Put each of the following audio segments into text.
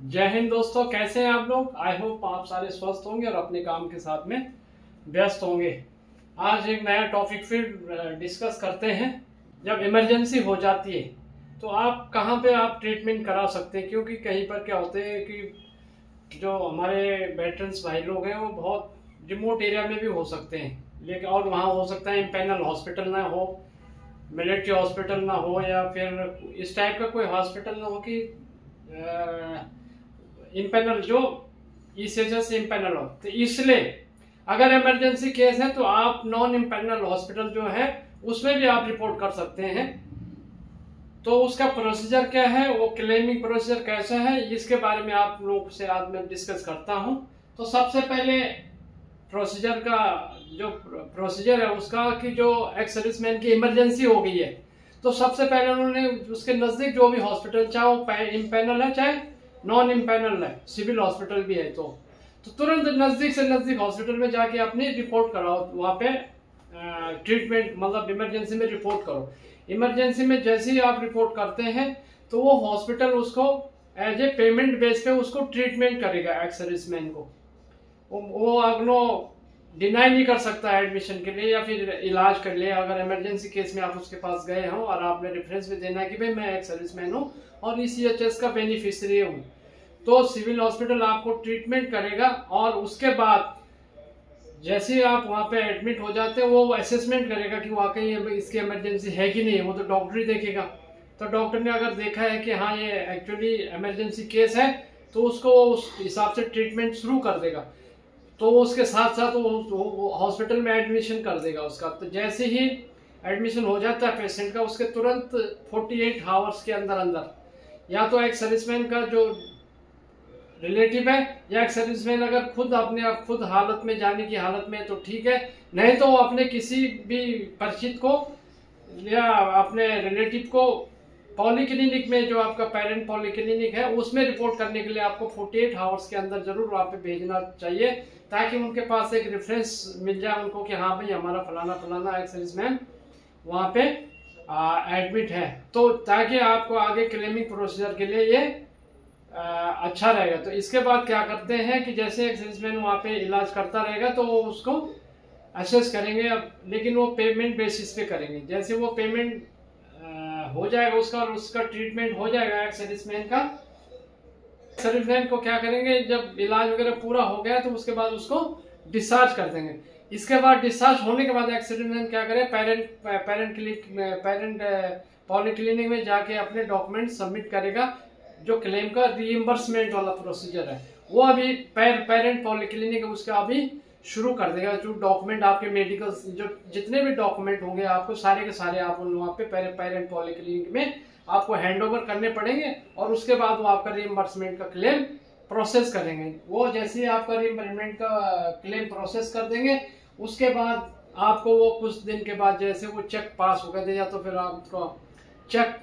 जय हिंद दोस्तों, कैसे हैं आप लोग। आई होप आप सारे स्वस्थ होंगे और अपने काम के साथ में व्यस्त होंगे। आज एक नया टॉपिक फिर डिस्कस करते हैं। जब इमरजेंसी हो जाती है तो आप कहाँ पे आप ट्रीटमेंट करा सकते हैं, क्योंकि कहीं पर क्या होते हैं कि जो हमारे वेटरन्स भाई लोग हैं वो बहुत रिमोट एरिया में भी हो सकते हैं, लेकिन और वहाँ हो सकता है इम्पेनल हॉस्पिटल ना हो, मिलिट्री हॉस्पिटल ना हो, या फिर इस टाइप का कोई हॉस्पिटल ना हो कि इम्पेनल जो ईसीएचएस इम्पेनल हो। तो इसलिए अगर इमरजेंसी केस है तो आप नॉन इम्पेनल हॉस्पिटल जो है उसमें भी आप रिपोर्ट कर सकते हैं। तो उसका प्रोसीजर क्या है, वो क्लेमिंग प्रोसीजर कैसा है, इसके बारे में आप लोगों से आज मैं डिस्कस करता हूं। तो सबसे पहले प्रोसीजर का जो प्रोसीजर है उसका कि जो एक्स सर्विसमैन की इमरजेंसी हो गई है तो सबसे पहले उन्होंने उसके नजदीक जो भी हॉस्पिटल, चाहे वो इम्पेनल है चाहे नॉन इम्पेनल है, सिविल हॉस्पिटल भी है, तो तुरंत नजदीक से नजदीक हॉस्पिटल में जाके अपनी रिपोर्ट कराओ। वहाँ पे ट्रीटमेंट मतलब इमरजेंसी में रिपोर्ट करो। इमरजेंसी में जैसे ही आप रिपोर्ट करते हैं तो वो हॉस्पिटल उसको एज ए पेमेंट बेस पे उसको ट्रीटमेंट करेगा। एक्स सर्विसमैन को वो अगनो डिनाई नहीं कर सकता एडमिशन के लिए या फिर इलाज कर लिए। अगर इमरजेंसी केस में आप उसके पास गए हो और आपने रेफरेंस भी देना है कि भाई मैं एक सर्विसमैन हूँ और ईसीएचएस का बेनिफिशियरी हूँ, तो सिविल हॉस्पिटल आपको ट्रीटमेंट करेगा। और उसके बाद जैसे ही आप वहाँ पे एडमिट हो जाते हैं वो असेसमेंट करेगा कि वाकई इसकी इमरजेंसी है कि नहीं है। वो तो डॉक्टर ही देखेगा। तो डॉक्टर ने अगर देखा है कि हाँ ये एक्चुअली इमरजेंसी केस है तो उसको उस हिसाब से ट्रीटमेंट शुरू कर देगा। तो उसके साथ साथ वो हॉस्पिटल में एडमिशन कर देगा उसका। तो जैसे ही एडमिशन हो जाता है पेशेंट का, उसके तुरंत 48 आवर्स के अंदर अंदर या तो एक सर्विसमैन का जो रिलेटिव है या एक सर्विसमैन अगर खुद हालत में जाने की हालत में है तो ठीक है, नहीं तो वो अपने किसी भी परिचित को या अपने रिलेटिव को पॉलीक्लिनिक में, जो आपका पेरेंट पॉलीक्लिनिक है, उसमें रिपोर्ट करने के लिए आपको 48 आवर्स के अंदर जरूर वहाँ पे भेजना चाहिए, ताकि उनके पास एक रेफरेंस मिल जाए उनको कि हाँ भाई हमारा फलाना फलाना एक सर्विसमैन वहाँ पे एडमिट है। तो ताकि आपको आगे क्लेमिंग प्रोसीजर के लिए ये अच्छा रहेगा। तो इसके बाद क्या करते हैं कि जैसे एक सर्विसमैन वहाँ पे इलाज करता रहेगा तो वो उसको असेस करेंगे, लेकिन वो पेमेंट बेसिस पे करेंगे। जैसे वो पेमेंट हो जाएगा उसका और उसका ट्रीटमेंट हो जाएगा एक सर्विसमैन का, सर्विसमैन को क्या करेंगे, जब इलाज वगैरह पूरा हो गया तो उसके बाद उसको डिस्चार्ज कर देंगे। इसके बाद डिस्चार्ज होने के बाद एक सर्विसमैन क्या करे, पेरेंट पॉलीक्लिनिक में जाके अपने डॉक्यूमेंट सबमिट करेगा। जो क्लेम का रीइंबर्समेंट वाला प्रोसीजर है वो अभी पेरेंट पॉलीक्लिनिक उसका अभी शुरू कर देगा। जो डॉक्यूमेंट आपके मेडिकल जो जितने भी डॉक्यूमेंट होंगे आपको सारे के सारे आप वहाँ पे पेरेंट पॉलीक्लिनिक में आपको हैंड ओवर करने पड़ेंगे और उसके बाद वो आपका रीइंबर्समेंट का क्लेम प्रोसेस करेंगे। वो जैसे ही आपका रीइंबर्समेंट का क्लेम प्रोसेस कर देंगे उसके बाद आपको वो कुछ दिन के बाद जैसे वो चेक पास हो गया या तो फिर आपको चेक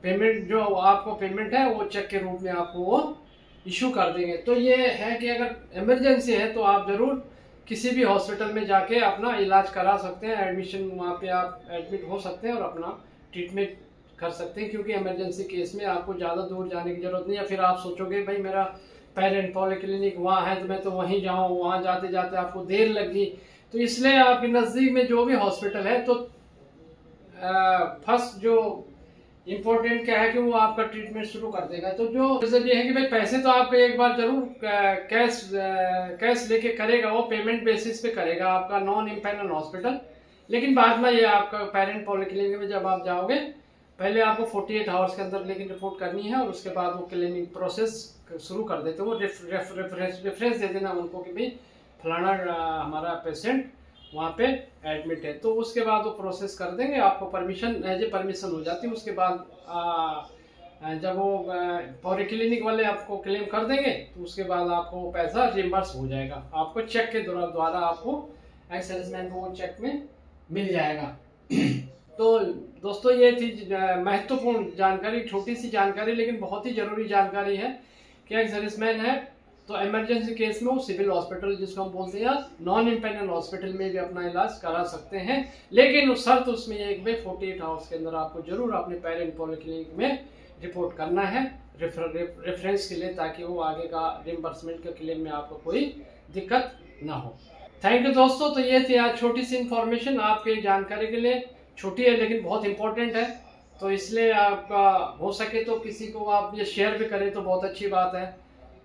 पेमेंट जो आपको पेमेंट है वो चेक के रूप में आपको वो इशू कर देंगे। तो ये है कि अगर इमरजेंसी है तो आप जरूर किसी भी हॉस्पिटल में जाके अपना इलाज करा सकते हैं, एडमिशन वहाँ पे आप एडमिट हो सकते हैं और अपना ट्रीटमेंट कर सकते हैं। क्योंकि इमरजेंसी केस में आपको ज़्यादा दूर जाने की जरूरत नहीं है। फिर आप सोचोगे भाई मेरा पेरेंट पॉलीक्लिनिक वहाँ है तो मैं तो वहीं जाऊँ, वहाँ जाते जाते आपको देर लगी। तो इसलिए आपके नज़दीक में जो भी हॉस्पिटल है तो फर्स्ट जो इम्पोर्टेंट क्या है कि वो आपका ट्रीटमेंट शुरू कर देगा। तो जो रिजल्ट ये है कि भाई पैसे तो आपको एक बार जरूर कैश लेके करेगा, वो पेमेंट बेसिस पे करेगा आपका नॉन इम्पेनल हॉस्पिटल। लेकिन बाद में ये आपका पेरेंट पॉलीक्लिनिक में जब आप जाओगे पहले आपको 48 आवर्स के अंदर लेकिन रिपोर्ट करनी है और उसके बाद वो क्लिनिक प्रोसेस शुरू कर देते हैं। वो रेफरेंस दे देना उनको कि भाई फलाना हमारा पेशेंट वहाँ पे एडमिट है, तो उसके बाद वो प्रोसेस कर देंगे, आपको परमिशन एज ए परमिशन हो जाती है। उसके बाद जब वो पॉलीक्लिनिक वाले आपको क्लेम कर देंगे तो उसके बाद आपको पैसा रिम्बर्स हो जाएगा, आपको चेक के द्वारा आपको एक्स सर्विसमैन को वो चेक में मिल जाएगा। तो दोस्तों ये थी महत्वपूर्ण जानकारी, छोटी सी जानकारी लेकिन बहुत ही जरूरी जानकारी है कि एक सर्विसमैन है तो इमरजेंसी केस में वो सिविल हॉस्पिटल जिसको हम बोलते हैं नॉन इम्पेनल हॉस्पिटल में भी अपना इलाज करा सकते हैं। लेकिन उस शर्त उसमें एक में 48 आवर्स के अंदर आपको जरूर अपने पेरेंट पॉलीक्लिनिक में रिपोर्ट करना है रेफरेंस के लिए, ताकि वो आगे का रिम्बर्समेंट के क्लेम में आपको कोई दिक्कत ना हो। थैंक यू दोस्तों। तो ये थी आज छोटी सी इंफॉर्मेशन आपके जानकारी के लिए, छोटी है लेकिन बहुत इंपॉर्टेंट है, तो इसलिए आपका हो सके तो किसी को आप ये शेयर भी करें तो बहुत अच्छी बात है,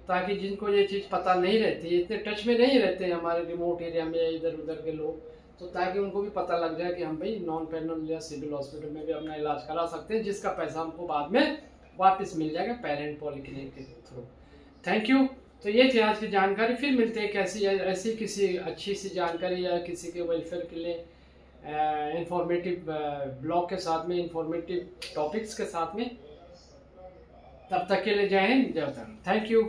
ताकि जिनको ये चीज़ पता नहीं रहती, इतने टच में नहीं रहते हमारे रिमोट एरिया में या इधर उधर के लोग, तो ताकि उनको भी पता लग जाए कि हम भाई नॉन पैनल या सिविल हॉस्पिटल में भी अपना इलाज करा सकते हैं, जिसका पैसा हमको बाद में वापस मिल जाएगा पेरेंट पॉलिक्लिनिक के थ्रू। Thank you. तो ये थी आज की जानकारी। फिर मिलते हैं कैसी ऐसी किसी अच्छी सी जानकारी या किसी के वेलफेयर के लिए इंफॉर्मेटिव ब्लॉग के साथ में, इंफॉर्मेटिव टॉपिक्स के साथ में। तब तक के लिए जय हिंद, जय उत्तराखंड। Thank you.